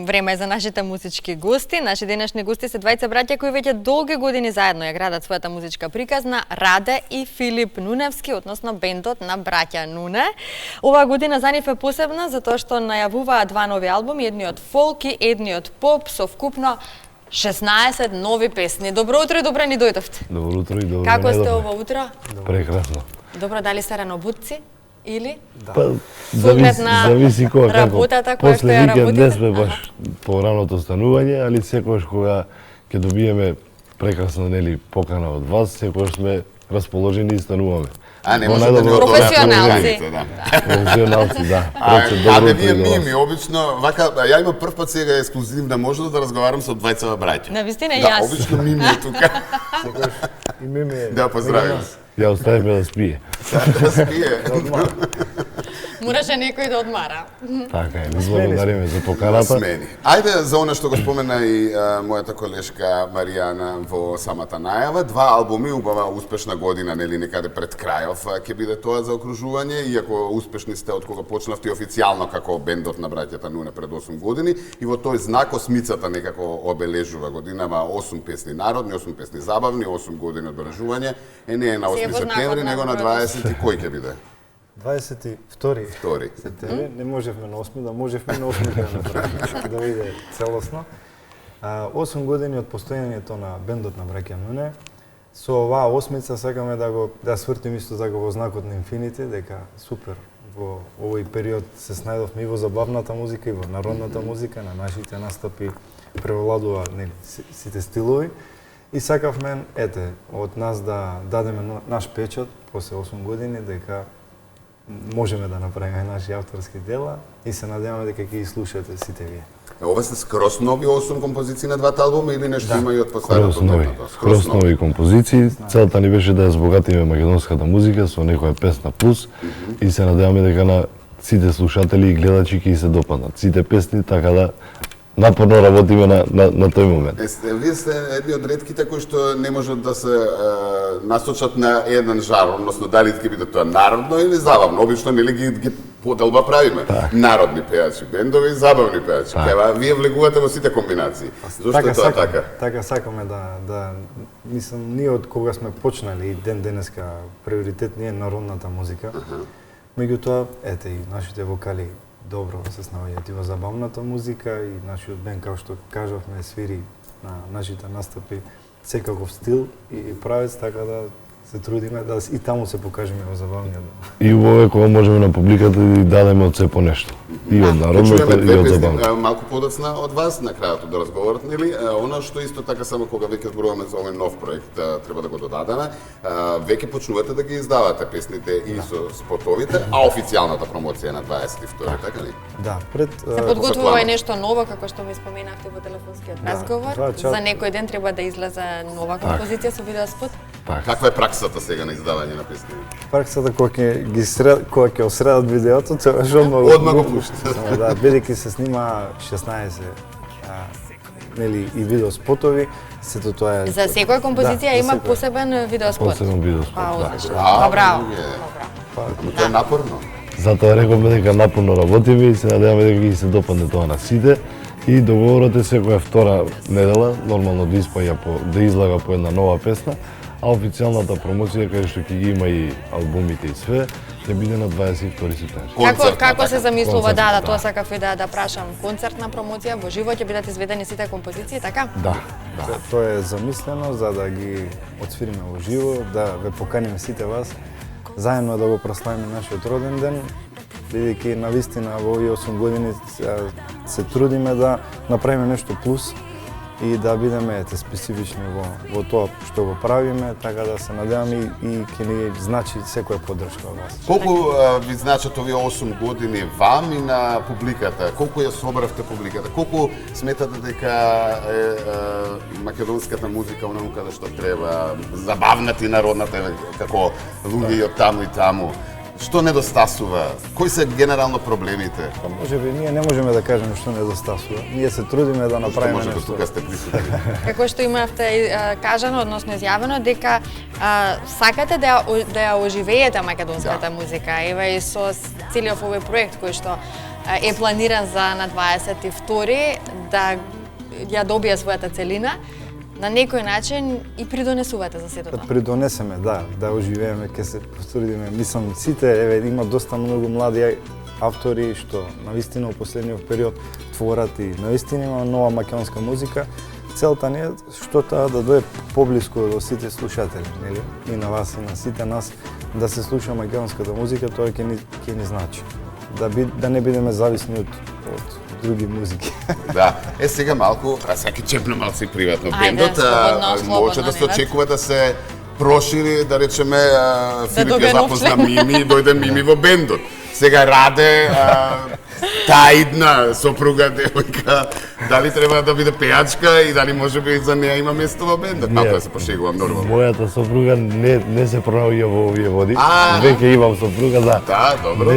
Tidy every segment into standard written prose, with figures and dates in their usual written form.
Време е за нашите музички гости. Наши денешни гости се двајца браќа кои веќе долги години заедно ја градат својата музичка приказна, Раде и Филип Нуневски, односно бендот на браќа Нуне. Оваа година за нив е посебна затоа што најавуваат два нови албуми, едниот фолк и едниот поп, со вкупно 16 нови песни. Добро утро и добро ни дојдовте. Добро утро и добро. Како сте ова утро? Прекрасно. Добро, дали сте ранобудци? Или? Да. Па, зависи кога, работата која што ја работите. После викенд не сме баш по раното станување, али секогаш кога ќе добиеме прекрасна нели покана од вас, секогаш сме расположени и стануваме. Не може да професионалци. Професионалци, да. Вие ми обично вака, ја имам прв пат сега ексклузивна можност да разговарам со двајца браќа. Навистина јас. Да, обично Мими е тука. И Мими. Да, поздравам. Ја оставиме да спие. Да спие. Мораше некој да одмара. Така е, благодариме за поканата. Ајде за она што го спомена и мојата колешка Маријана во самата најава, два албуми, убава успешна година, нели некаде пред крајов ќе биде тоа за окружување, иако успешни сте од кога почнавте официјално како бендот на браќата Нуне пред 8 години, и во тој знак осмицата некако обележува годинава 8 песни народни, 8 песни забавни, 8 години одбележување, не е на 8 септември, него на 20 кој ќе биде? 22 септември, не можевме на 8, да можевме на 8 да направиме, да биде целосно. 8 години од постојањето на бендот на браќа Нуне, со оваа осмица сакаме да свртим исто така во знакот на Инфинити, дека супер во овој период се снајдовме и во забавната музика и во народната музика, на нашите настапи превладува нели сите стилови. И сакавме, од нас да дадеме наш печат после 8 години, дека можеме да направиме наши авторски дела и се надеваме дека ќе ги слушате сите вие. Ова се скрос нови 8 композиции на двата албума или нешто има и од постарото? Скрос нови композиции. Целта ни беше да ја збогатиме македонската музика со некоја песна плюс и се надеваме дека на сите слушатели и гледачи ќе се допаднат сите песни, така да напорно работиме на тој момент. Вие сте едни од ретките кои што не можат да се насочат на еден жар, односно дали ќе биде тоа народно или забавно. Обично нели ги поделба правиме. Народни пејачи, бендови и забавни пејачи. Вие влегувате во сите комбинации. Зошто е тоа така? Така сакаме да мислам ние од кога сме почнали и ден денеска приоритет не е народната музика. Меѓутоа, и нашите вокали добро се снаоѓаат и во забавната музика и нашиот бенд, како што кажавме, свири на нашите настапи секаков стил и правец, така да се трудиме да и таму се покажеме во забавниот дел. И убаво е кога можеме на публиката да дадеме од се по нешто. И од народното и од забавното. Малку подоцна од вас на крајот од разговорот, нели? Она што исто така само кога веќе зборуваме за овој нов проект, треба да го додадеме, веќе почнувате да ги издавате песните и со спотовите, а официјалната промоција на 22, така ли? Да, пред се подготвува и нешто ново, како што ми споменавте во телефонскиот разговор. За некој ден треба да излезе нова композиција со видеоспот. Каква е праксата сега на издавање на песни? Праксата кога ќе осредат видеото, одма го пушти. Да, бидејќи се снима 16 нели и видеоспотови, сето тоа е. За секоја композиција има посебен видеоспот. Посебен видеоспот. Браво. Тоа е напорно. Затоа рековме дека напорно работиме и се надеваме дека ги се допадне тоа на сите. И договорот е секоја втора недела нормално да излага по една нова песна, а официјалната промоција кај што ќе ги има и албумите и све, ќе биде на 22 септември. Како се замислува тоа сакав и да прашам, концертна промоција во живо ќе бидат изведени сите композиции, така? Да. Тоа е замислено за да ги отсвириме во живо, да ве поканиме сите вас заедно да го прославиме нашиот роден ден, бидејќи навистина во овие 8 години се трудиме да направиме нешто плюс и да бидеме специфични во тоа што го правиме, така да се надеваме и ќе ни значи секоја поддршка од вас. Колку ви значат овие 8 години вам и на публиката? Колку ја собравте публиката? Колку сметате дека македонската музика онаму каде што треба, забавната и народната, како луѓе од таму и таму? Што недостасува? Кои се генерално проблемите? Можеби ние не можеме да кажеме што недостасува. Ние се трудиме да направиме нешто. Тука сте присутни. Како што имавте кажано, односно изјавено, дека сакате да ја оживеете македонската музика. Ева и со целиот овој проект кој што е планиран за на 22 да ја добие својата целина, на некој начин и придонесувате за сето тоа. Придонесеме, да оживееме, ќе се пострудиме. Мислам, сите, има доста многу млади автори што навистина во последниот период творат и навистина има нова македонска музика. Целта ни е што таа да дојде поблиску до сите слушатели, нели? И на вас и на сите нас да се слуша македонската музика, тоа ќе ни значи. Да не бидеме зависни од други музики. Да. Сега малку, сега ќе чепне малку и приватно бендот, може да се очекува да се прошири, да речеме, Филип ја запозна Мими, дојде Мими во бендот. Сега Раде, таа идна сопруга девојка, дали треба да биде пејачка и дали можеби за неа има место во бендот? Малку да се пошегувам нормално. Мојата сопруга не се пронаоѓа во овие води. Веќе имам сопруга, да. Да, добро.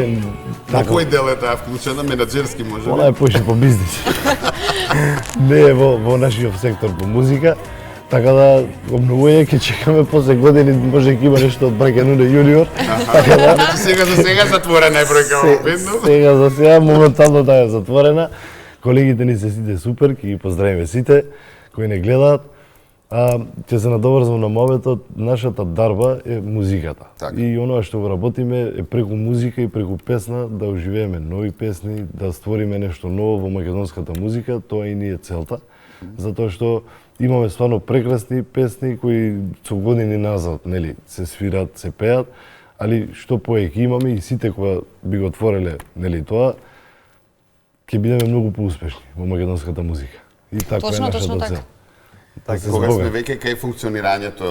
На кој дел е таа вклучена? Менаџерски можеби? Она е поише по бизнис. Не е во нашиот сектор по музика. Така да, обновување ќе чекаме после години, може ќе има нешто од Браќа Нуне јуниор. Така да, сега за сега затворена е бројка во бендот. Сега за сега моментално таа е затворена. Колегите ни се сите супер, ќе ги поздравиме сите кои не гледаат. Ќе се надоврзам на моветот, нашата дарба е музиката. Так. И оноа што го работиме е преку музика и преку песна да оживееме нови песни, да створиме нешто ново во македонската музика, тоа и ни е целта. Затоа што имаме стварно прекрасни песни кои со години назад, нели, се свират, се пеат, али што повеќе имаме и сите кога би го отвореле, нели, тоа, ќе бидеме многу поуспешни во македонската музика. И така е нашата цел. Кога сме веќе кај функционирањето,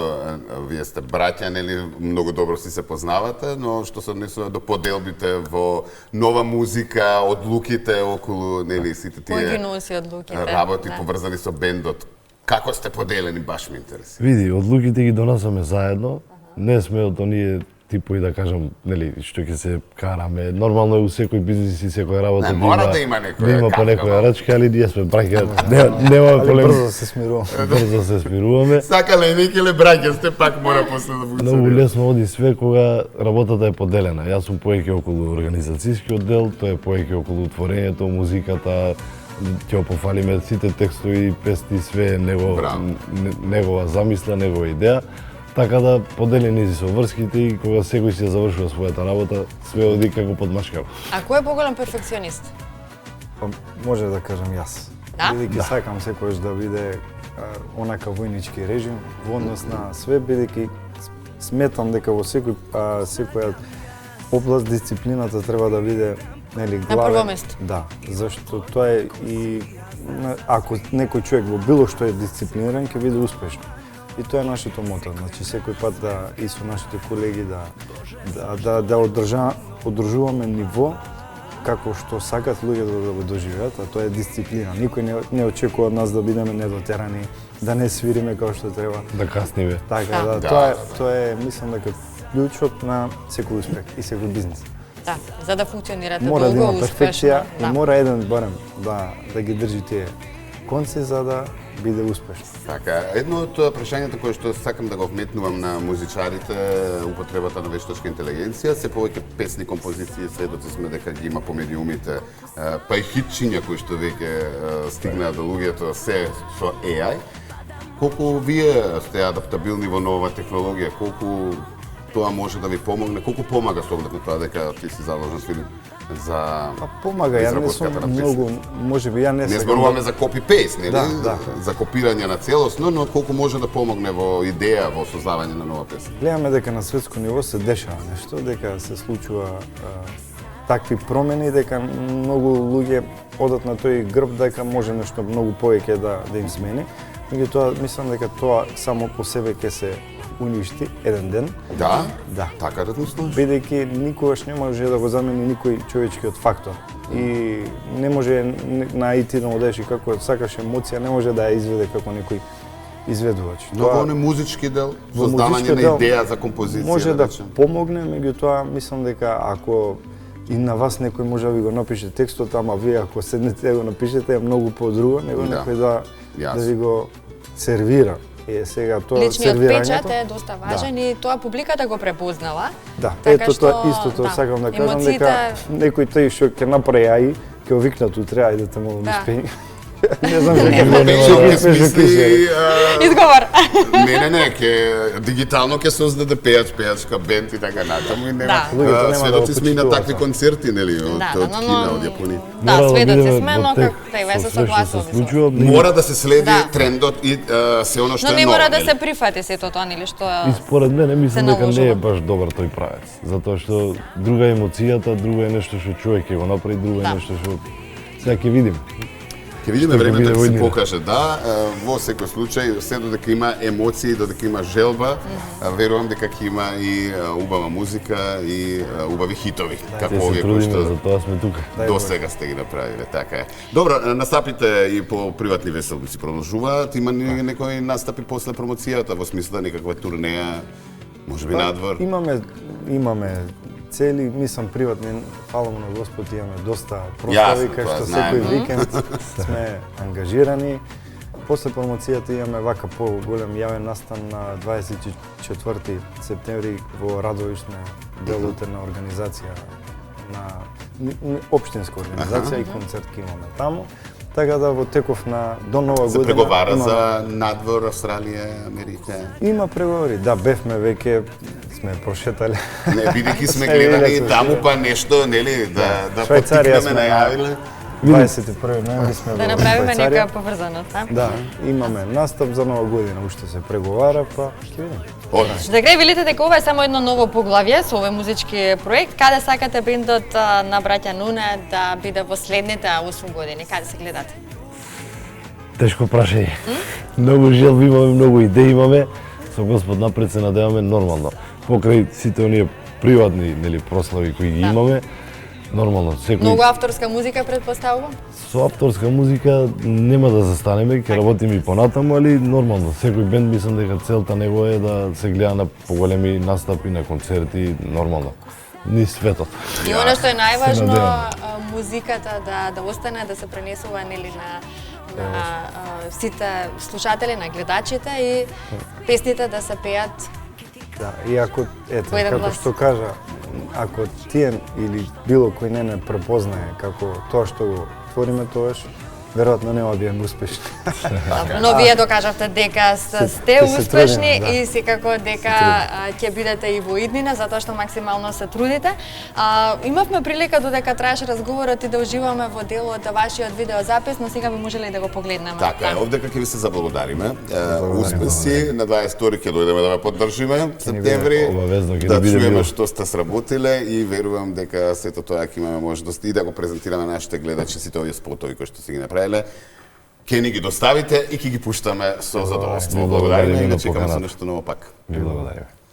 вие сте браќа, нели, многу добро си се познавате, но што се однесува до поделбите во нова музика, одлуките околу, нели, сите тие Кој ги носи одлуките? Работи поврзани со бендот. Како сте поделени, баш ме интересира. Види, одлуките ги донасаме заедно. Не сме од оние типови, да кажам, нели, што ќе се караме. Нормално е у секој бизнис и секоја работа да има некоја по некоја рачка, али ние сме браќа. Нема проблем. Брзо се смируваме. Брзо се смируваме. Сакале некеле браќа сте, пак мора после да функционира. Многу лесно оди све кога работата е поделена. Јас сум повеќе околу организацијскиот дел, тој е повеќе околу творењето, музиката, ќе пофалиме сите текстови, песни, све негова замисла, негова идеја. Така да поделени си со врските и кога секој си ја завршува својата работа, све оди како под машкава. А кој е поголем перфекционист? Може да кажам јас. Да? Бидејќи сакам секојаш да биде онака војнички режим во однос на све, бидејќи сметам дека во секоја област дисциплината треба да биде, нели, главен. На прво место. Да, зашто тоа е и ако некој човек во било што е дисциплиниран, ќе биде успешен. И тоа е нашето мото, значи секој пат да и со нашите колеги да одржуваме ниво како што сакат луѓето да го доживеат, а тоа е дисциплина. Никој не очекува од нас да бидеме недотерани, да не свириме како што треба. Да касниме. Така да, тоа е мислам дека клучот на секој успех и секој бизнис. Да, за да функционирате мора долго, да има перфекција успешно. и мора еден барем да ги држи тие конци за да биде успешно. Така, едно од прашањата кое што сакам да го вметнувам на музичарите, употребата на вештачка интелигенција, се повеќе песни, композиции, сведоци сме дека ги има по медиумите, па и хитчиња кои што веќе стигнаа до луѓето се со AI. Колку вие сте адаптабилни во нова технологија, колку тоа може да ви помогне, колку помага со оглед на тоа дека ти си заложен, Филип, за помага, ја не сум многу, можеби ја не сакам. Не зборуваме за копи-пейст, нели? Да. За копирање на целосно, но колку може да помогне во идеја, во создавање на нова песна. Гледаме дека на светско ниво се дешава нешто, дека се случува такви промени, дека многу луѓе одат на тој грб, дека може нешто многу повеќе да им смени. Меѓутоа, мислам дека тоа само по себе ќе се уништи еден ден. Да? Да. Така да мислиш? Бидејќи никогаш не може да го замени никој човечкиот фактор. И не може на IT да му дадеш и како сакаш емоција, не може да ја изведе како некој изведувач. Но во оној музички дел, создавање на идеја за композиција, може да помогне, меѓутоа мислам дека ако и на вас некој може да ви го напише текстот, ама вие ако седнете да го напишете е многу подруго него некој да ви го сервира. Сега тоа личниот печат е доста важен и тоа публиката го препознала. Да, ето тоа истото сакам да кажам дека некој тој што ќе направи AI ќе овикнат утре, ајде таму Да. успеј. Не знам што Не, ќе Пенчо, пише. мисли, Изговор. не, ќе дигитално ќе создаде пејачка бенд и така натаму и нема. Да. Луѓето нема да Сведоци сме и на го такви почитуваат. концерти, нели, од Да, Кина, од Јапонија. Да, Мора сведоци бидеме сме, во но тек како да и ве со се све што согласувам. се случува. Мора да се следи Да. трендот и се оно што Но е не ново. мора да нели? се прифати сето тоа, нели, што И според мене мислам дека не наложува. е баш добар тој правец, затоа што друга е емоцијата, друго е нешто што човек ќе го направи, друго е Да. нешто што сега ќе видим. Ќе видиме Што ќе времето биде ќе во се иднина. покаже, да, во секој случај, се додека има емоции, додека има желба, верувам дека ќе има и убава музика и убави хитови, како Те се овие кои трудиме, што за тоа сме тука. до сега сте ги направиле, така е. Добро, настапите и по приватни веселби си продолжуваат, има некои настапи после промоцијата, во смисла некаква турнеја, можеби надвор. Имаме цели, мислам приватни, фала му на Господ, имаме доста прослави, Јасно, кај тоа што знаеме. секој викенд сме ангажирани. После промоцијата имаме вака поголем јавен настан на 24 септември во Радовишне, делуте на организација на општинска организација и концерт ќе имаме таму. Така да во теков на до нова Се година преговара имаме- за надвор, Австралија, Америка. Има преговори, да, бевме веќе, сме прошетале. Не, бидејќи сме Се гледани виделе, таму, се па нешто, нели, да Швајцарија поттикнеме сме најавиле. 21 ноември сме да во направиме Швајцарија. нека поврзаност, а? Да, имаме настап за нова година, уште се преговара, па ќе видиме. Одлично. За крај велите дека ова е само едно ново поглавје со овој музички проект. Каде сакате бендот на браќа Нуне да биде во следните 8 години? Каде се гледате? Тешко прашање. Многу желби имаме, многу идеи имаме. Со Господ напред се надеваме нормално. Покрај сите оние приватни, нели, прослави кои ги имаме, нормално секој Многу авторска музика предпоставувам? со авторска музика нема да застанеме, ќе работиме и понатаму, али нормално. Секој бенд мислам дека целта него е да се гледа на поголеми настапи, на концерти, нормално. Ни светот. И она што е најважно, надеваме. музиката да остане, да се пренесува нели на сите слушатели, на гледачите и песните да се пеат. Да, и ако, ето, Во еден како глас. што кажа, ако тие или било кој не препознае како тоа што го твориме, тоаш веројатно нема да бидеме успешни. Но вие докажавте дека сте се успешни трудиме, да. и секако дека ќе бидете и во иднина, затоа што максимално се трудите. Имавме прилика додека траеше разговорот и да уживаме во дел од вашиот видеозапис, но сега би можеле и да го погледнеме. Така е, овдека ќе ви се заблагодариме. Успеси, на 22 ќе дојдеме да ве поддржиме, септември, обавезно ќе да ни биде чуеме мило. што сте сработиле и верувам дека сето тоа ќе имаме можност и да го презентираме на нашите гледачи сите овие спотови кои што си ги направиле. Ќе ни ги доставите и ќе ги пуштаме со задоволство. Благодариме Благодариме и на да чекаме со поканата. нешто ново пак. Ви благодариме.